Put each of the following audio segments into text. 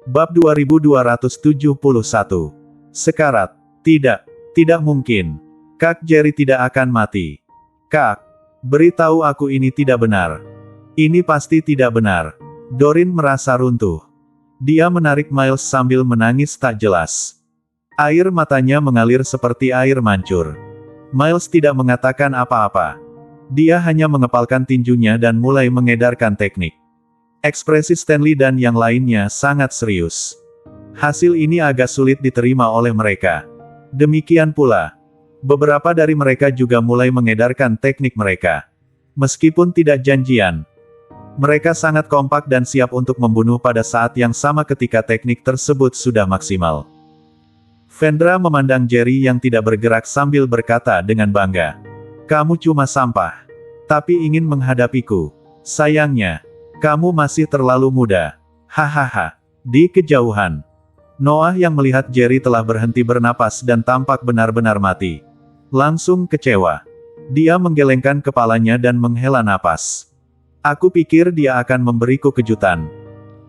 Bab 2271. Sekarat. Tidak mungkin. Kak Jerry tidak akan mati. Kak, beritahu aku ini tidak benar. Ini pasti tidak benar. Doreen merasa runtuh. Dia menarik Miles sambil menangis tak jelas. Air matanya mengalir seperti air mancur. Miles tidak mengatakan apa-apa. Dia hanya mengepalkan tinjunya dan mulai mengedarkan teknik. Ekspresi Stanley dan yang lainnya sangat serius. Hasil ini agak sulit diterima oleh mereka. Demikian pula, beberapa dari mereka juga mulai mengedarkan teknik mereka. Meskipun tidak janjian, mereka sangat kompak dan siap untuk membunuh pada saat yang sama ketika teknik tersebut sudah maksimal. Vendra memandang Jerry yang tidak bergerak sambil berkata dengan bangga, "Kamu cuma sampah. Tapi ingin menghadapiku. Sayangnya, kamu masih terlalu muda." Hahaha. Di kejauhan, Noah yang melihat Jerry telah berhenti bernapas dan tampak benar-benar mati. Langsung kecewa. Dia menggelengkan kepalanya dan menghela napas. "Aku pikir dia akan memberiku kejutan.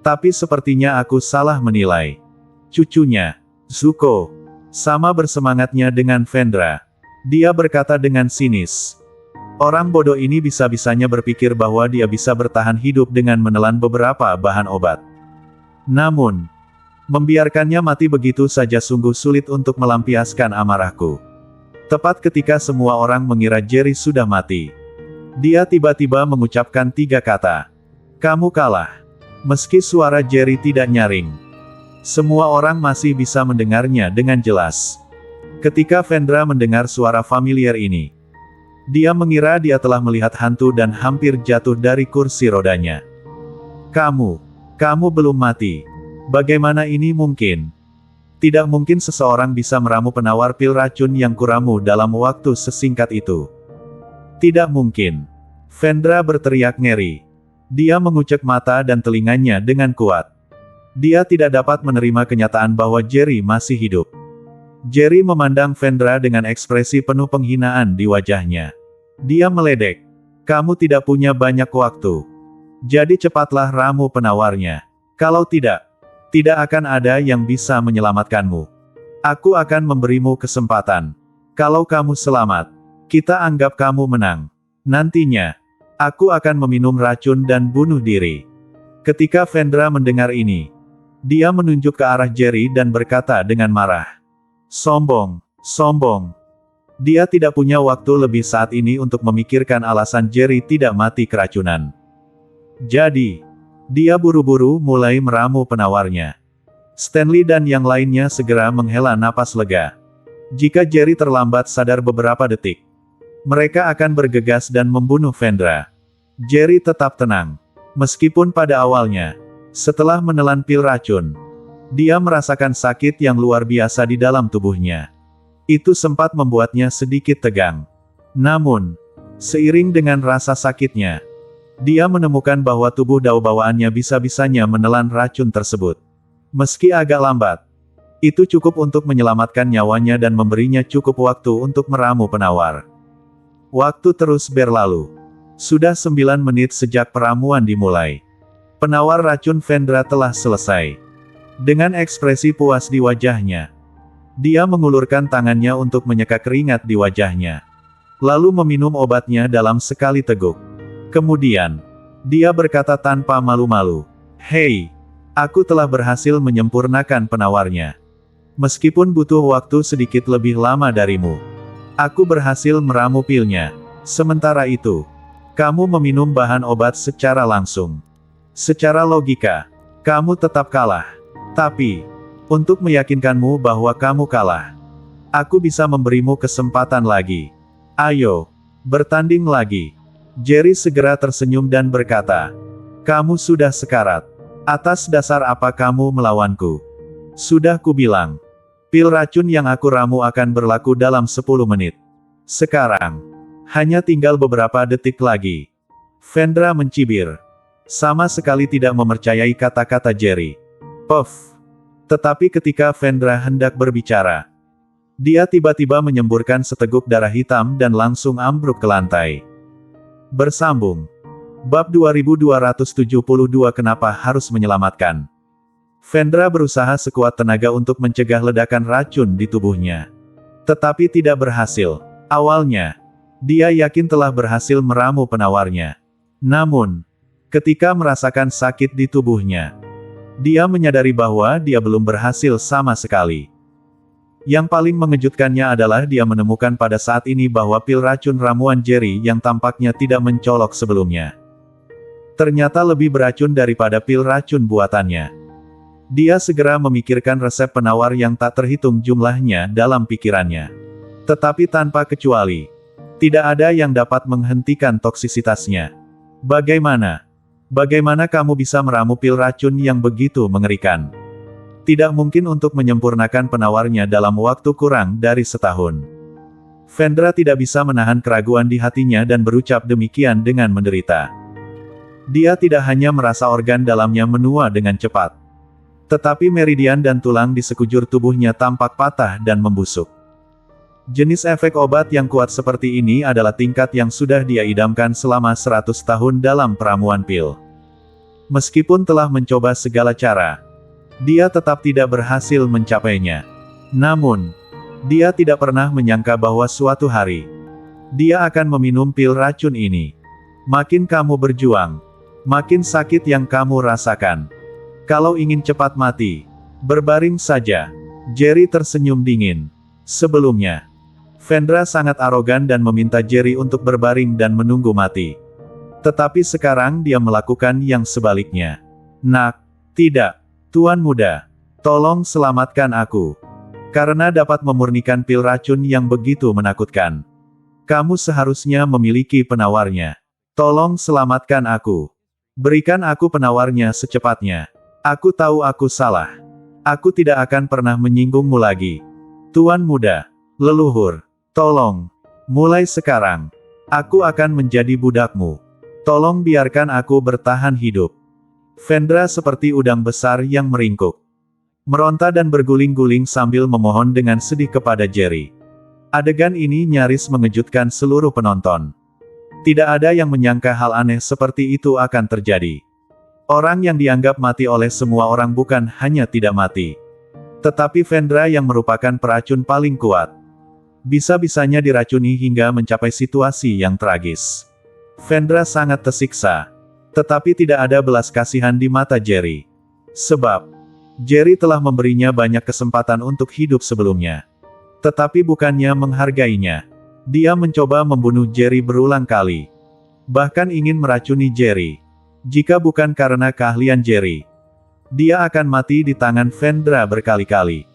Tapi sepertinya aku salah menilai." Cucunya, Zuko, sama bersemangatnya dengan Vendra. Dia berkata dengan sinis. Orang bodoh ini bisa-bisanya berpikir bahwa dia bisa bertahan hidup dengan menelan beberapa bahan obat. Namun, membiarkannya mati begitu saja sungguh sulit untuk melampiaskan amarahku. Tepat ketika semua orang mengira Jerry sudah mati, dia tiba-tiba mengucapkan 3 kata. "Kamu kalah." Meski suara Jerry tidak nyaring, semua orang masih bisa mendengarnya dengan jelas. Ketika Vendra mendengar suara familiar ini, dia mengira dia telah melihat hantu dan hampir jatuh dari kursi rodanya. Kamu belum mati. Bagaimana ini mungkin? Tidak mungkin seseorang bisa meramu penawar pil racun yang kuramu dalam waktu sesingkat itu. Tidak mungkin. Vendra berteriak ngeri. Dia mengucek mata dan telinganya dengan kuat. Dia tidak dapat menerima kenyataan bahwa Jerry masih hidup. Jerry memandang Vendra dengan ekspresi penuh penghinaan di wajahnya. Dia meledek. "Kamu tidak punya banyak waktu. Jadi cepatlah ramu penawarnya. Kalau tidak akan ada yang bisa menyelamatkanmu. Aku akan memberimu kesempatan. Kalau kamu selamat, kita anggap kamu menang. Nantinya, aku akan meminum racun dan bunuh diri." Ketika Vendra mendengar ini, dia menunjuk ke arah Jerry dan berkata dengan marah. Sombong. Dia tidak punya waktu lebih saat ini untuk memikirkan alasan Jerry tidak mati keracunan. Jadi, dia buru-buru mulai meramu penawarnya. Stanley dan yang lainnya segera menghela napas lega. Jika Jerry terlambat sadar beberapa detik, mereka akan bergegas dan membunuh Vendra. Jerry tetap tenang. Meskipun pada awalnya, setelah menelan pil racun, dia merasakan sakit yang luar biasa di dalam tubuhnya. Itu sempat membuatnya sedikit tegang. Namun, seiring dengan rasa sakitnya, dia menemukan bahwa tubuh bawaannya bisa-bisanya menelan racun tersebut. Meski agak lambat, itu cukup untuk menyelamatkan nyawanya dan memberinya cukup waktu untuk meramu penawar. Waktu terus berlalu. Sudah 9 menit sejak peramuan dimulai. Penawar racun Vendra telah selesai. Dengan ekspresi puas di wajahnya, dia mengulurkan tangannya untuk menyeka keringat di wajahnya. Lalu meminum obatnya dalam sekali teguk. Kemudian, dia berkata tanpa malu-malu, "Hei, aku telah berhasil menyempurnakan penawarnya. Meskipun butuh waktu sedikit lebih lama darimu. Aku berhasil meramu pilnya. Sementara itu, kamu meminum bahan obat secara langsung. Secara logika, kamu tetap kalah. Tapi, untuk meyakinkanmu bahwa kamu kalah, aku bisa memberimu kesempatan lagi. Ayo, bertanding lagi." Jerry segera tersenyum dan berkata, "Kamu sudah sekarat. Atas dasar apa kamu melawanku? Sudah kubilang, pil racun yang aku ramu akan berlaku dalam 10 menit. Sekarang, hanya tinggal beberapa detik lagi." Vendra mencibir. Sama sekali tidak mempercayai kata-kata Jerry. Puff. Tetapi ketika Vendra hendak berbicara, dia tiba-tiba menyemburkan seteguk darah hitam dan langsung ambruk ke lantai. Bersambung. Bab 2272 Kenapa harus menyelamatkan Vendra berusaha sekuat tenaga untuk mencegah ledakan racun di tubuhnya. Tetapi tidak berhasil. Awalnya, dia yakin telah berhasil meramu penawarnya. Namun, ketika merasakan sakit di tubuhnya, dia menyadari bahwa dia belum berhasil sama sekali. Yang paling mengejutkannya adalah dia menemukan pada saat ini bahwa pil racun ramuan Jerry yang tampaknya tidak mencolok sebelumnya, ternyata lebih beracun daripada pil racun buatannya. Dia segera memikirkan resep penawar yang tak terhitung jumlahnya dalam pikirannya. Tetapi tanpa kecuali, tidak ada yang dapat menghentikan toksisitasnya. Bagaimana? Bagaimana kamu bisa meramu pil racun yang begitu mengerikan? Tidak mungkin untuk menyempurnakan penawarnya dalam waktu kurang dari setahun. Vendra tidak bisa menahan keraguan di hatinya dan berucap demikian dengan menderita. Dia tidak hanya merasa organ dalamnya menua dengan cepat, tetapi meridian dan tulang di sekujur tubuhnya tampak patah dan membusuk. Jenis efek obat yang kuat seperti ini adalah tingkat yang sudah dia idamkan selama 100 tahun dalam peramuan pil. Meskipun telah mencoba segala cara, dia tetap tidak berhasil mencapainya. Namun, dia tidak pernah menyangka bahwa suatu hari, dia akan meminum pil racun ini. Makin kamu berjuang, makin sakit yang kamu rasakan. Kalau ingin cepat mati, berbaring saja. Jerry tersenyum dingin. Sebelumnya, Vendra sangat arogan dan meminta Jerry untuk berbaring dan menunggu mati. Tetapi sekarang dia melakukan yang sebaliknya. Nak, tidak. Tuan muda, tolong selamatkan aku. Karena dapat memurnikan pil racun yang begitu menakutkan, kamu seharusnya memiliki penawarnya. Tolong selamatkan aku. Berikan aku penawarnya secepatnya. Aku tahu aku salah. Aku tidak akan pernah menyinggungmu lagi. Tuan muda, leluhur, tolong. Mulai sekarang, aku akan menjadi budakmu. Tolong biarkan aku bertahan hidup. Vendra seperti udang besar yang meringkuk, meronta dan berguling-guling sambil memohon dengan sedih kepada Jerry. Adegan ini nyaris mengejutkan seluruh penonton. Tidak ada yang menyangka hal aneh seperti itu akan terjadi. Orang yang dianggap mati oleh semua orang bukan hanya tidak mati, tetapi Vendra yang merupakan peracun paling kuat, bisa-bisanya diracuni hingga mencapai situasi yang tragis. Vendra sangat tersiksa. Tetapi tidak ada belas kasihan di mata Jerry. Sebab, Jerry telah memberinya banyak kesempatan untuk hidup sebelumnya. Tetapi bukannya menghargainya, dia mencoba membunuh Jerry berulang kali. Bahkan ingin meracuni Jerry. Jika bukan karena keahlian Jerry, dia akan mati di tangan Vendra berkali-kali.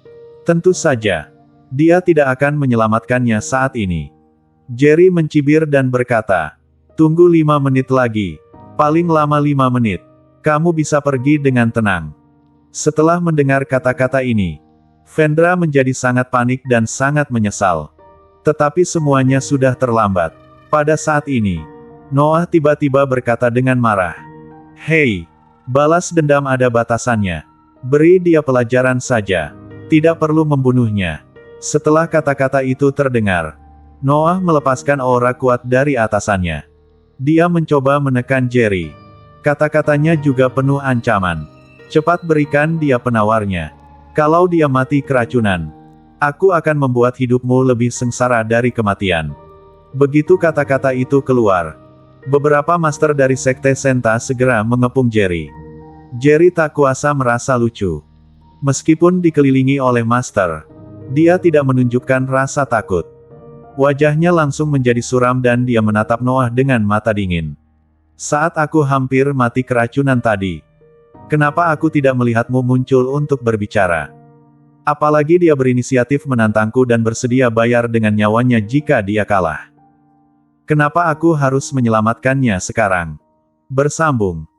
Tentu saja, dia tidak akan menyelamatkannya saat ini. Jerry mencibir dan berkata, "Tunggu 5 menit lagi. Paling lama 5 menit. Kamu bisa pergi dengan tenang." Setelah mendengar kata-kata ini, Vendra menjadi sangat panik dan sangat menyesal. Tetapi semuanya sudah terlambat. Pada saat ini, Noah tiba-tiba berkata dengan marah, "Hei, balas dendam ada batasannya. Beri dia pelajaran saja. Tidak perlu membunuhnya." Setelah kata-kata itu terdengar, Noah melepaskan aura kuat dari atasannya. Dia mencoba menekan Jerry. Kata-katanya juga penuh ancaman. "Cepat berikan dia penawarnya. Kalau dia mati keracunan, aku akan membuat hidupmu lebih sengsara dari kematian." Begitu kata-kata itu keluar, beberapa master dari Sekte Senta segera mengepung Jerry. Jerry tak kuasa merasa lucu. Meskipun dikelilingi oleh master, dia tidak menunjukkan rasa takut. Wajahnya langsung menjadi suram dan dia menatap Noah dengan mata dingin. "Saat aku hampir mati keracunan tadi, kenapa aku tidak melihatmu muncul untuk berbicara? Apalagi dia berinisiatif menantangku dan bersedia bayar dengan nyawanya jika dia kalah. Kenapa aku harus menyelamatkannya sekarang?" Bersambung.